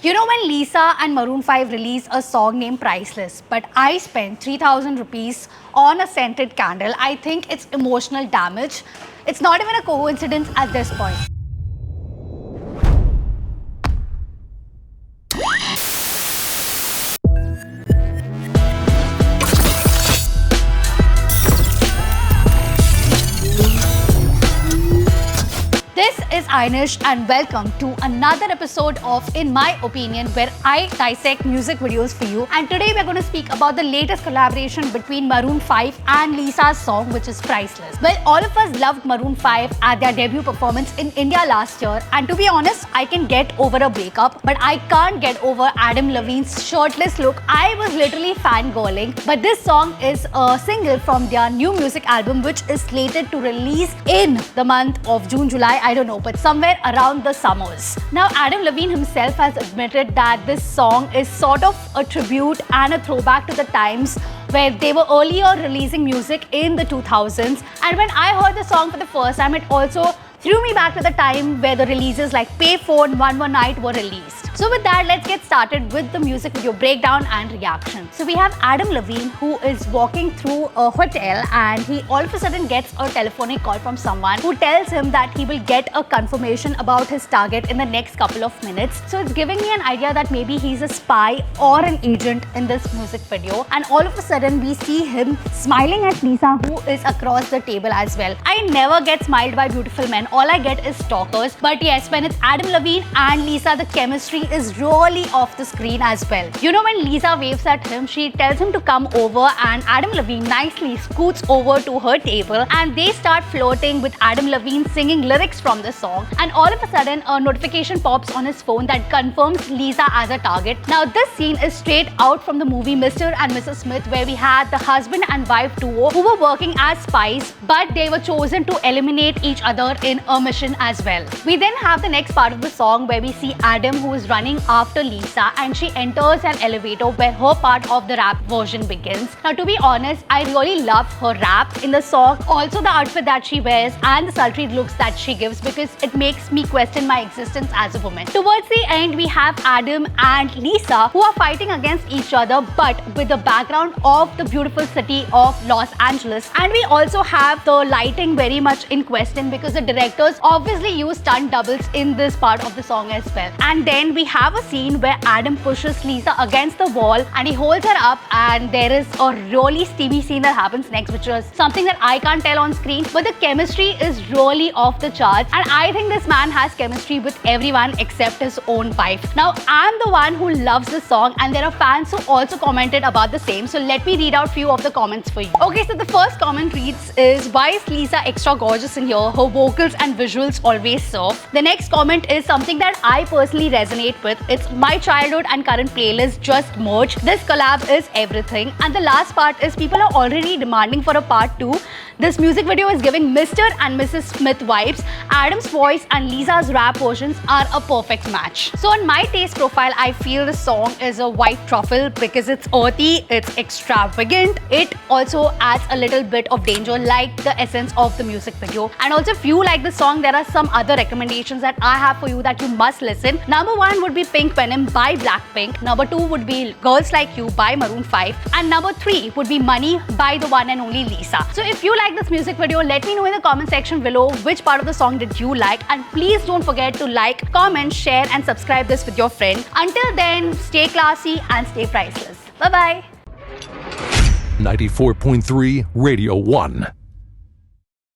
You know when Lisa and Maroon 5 released a song named Priceless, but I spent 3,000 rupees on a scented candle. I think it's emotional damage. It's not even a coincidence at this point. This is Ainish and welcome to another episode of In My Opinion, where I dissect music videos for you. And today we're going to speak about the latest collaboration between Maroon 5 and Lisa's song, which is Priceless. Well, all of us loved Maroon 5 at their debut performance in India last year. And to be honest, I can get over a breakup, but I can't get over Adam Levine's shirtless look. I was literally fangirling. But this song is a single from their new music album, which is slated to release in the month of June, July. I don't know, but somewhere around the summers. Now, Adam Levine himself has admitted that this song is sort of a tribute and a throwback to the times where they were earlier releasing music in the 2000s. And when I heard the song for the first time, it also threw me back to the time where the releases like Payphone, One More Night were released. So with that, let's get started with the music video breakdown and reaction. So we have Adam Levine, who is walking through a hotel and he all of a sudden gets a telephonic call from someone who tells him that he will get a confirmation about his target in the next couple of minutes. So it's giving me an idea that maybe he's a spy or an agent in this music video. And all of a sudden we see him smiling at Lisa, who is across the table as well. I never get smiled by beautiful men. All I get is stalkers. But yes, when it's Adam Levine and Lisa, the chemistry is really off the screen as well. You know, when Lisa waves at him, she tells him to come over and Adam Levine nicely scoots over to her table and they start flirting with Adam Levine singing lyrics from the song. And all of a sudden, a notification pops on his phone that confirms Lisa as a target. Now, this scene is straight out from the movie Mr. and Mrs. Smith, where we had the husband and wife duo who were working as spies, but they were chosen to eliminate each other in a mission as well. We then have the next part of the song where we see Adam, who is running after Lisa, and she enters an elevator where her part of the rap version begins. Now, to be honest, I really love her rap in the song, also the outfit that she wears and the sultry looks that she gives, because it makes me question my existence as a woman. Towards the end, we have Adam and Lisa who are fighting against each other, but with the background of the beautiful city of Los Angeles. And we also have the lighting very much in question because the directors obviously use stunt doubles in this part of the song as well. And then we have a scene where Adam pushes Lisa against the wall and he holds her up, and there is a really steamy scene that happens next, which is something that I can't tell on screen, but the chemistry is really off the charts, and I think this man has chemistry with everyone except his own wife. Now, I'm the one who loves this song and there are fans who also commented about the same, so let me read out few of the comments for you. Okay, so the first comment reads is, why is Lisa extra gorgeous in here? Her vocals and visuals always serve. The next comment is something that I personally resonate with. It's my childhood and current playlist just merged. This collab is everything. And the last part is, people are already demanding for a part 2. This music video is giving Mr. and Mrs. Smith vibes. Adam's voice and Lisa's rap versions are a perfect match. So on my taste profile, I feel the song is a white truffle because it's earthy, it's extravagant. It also adds a little bit of danger, like the essence of the music video. And also, if you like the song, there are some other recommendations that I have for you that you must listen. Number 1 would be Pink Venom by Blackpink. Number 2 would be Girls Like You by Maroon 5. And number 3 would be Money by the one and only Lisa. So if you like this music video, let me know in the comment section below which part of the song did you like, and please don't forget to like, comment, share and subscribe this with your friend. Until then, stay classy and stay priceless. Bye bye. 94.3 Radio 1.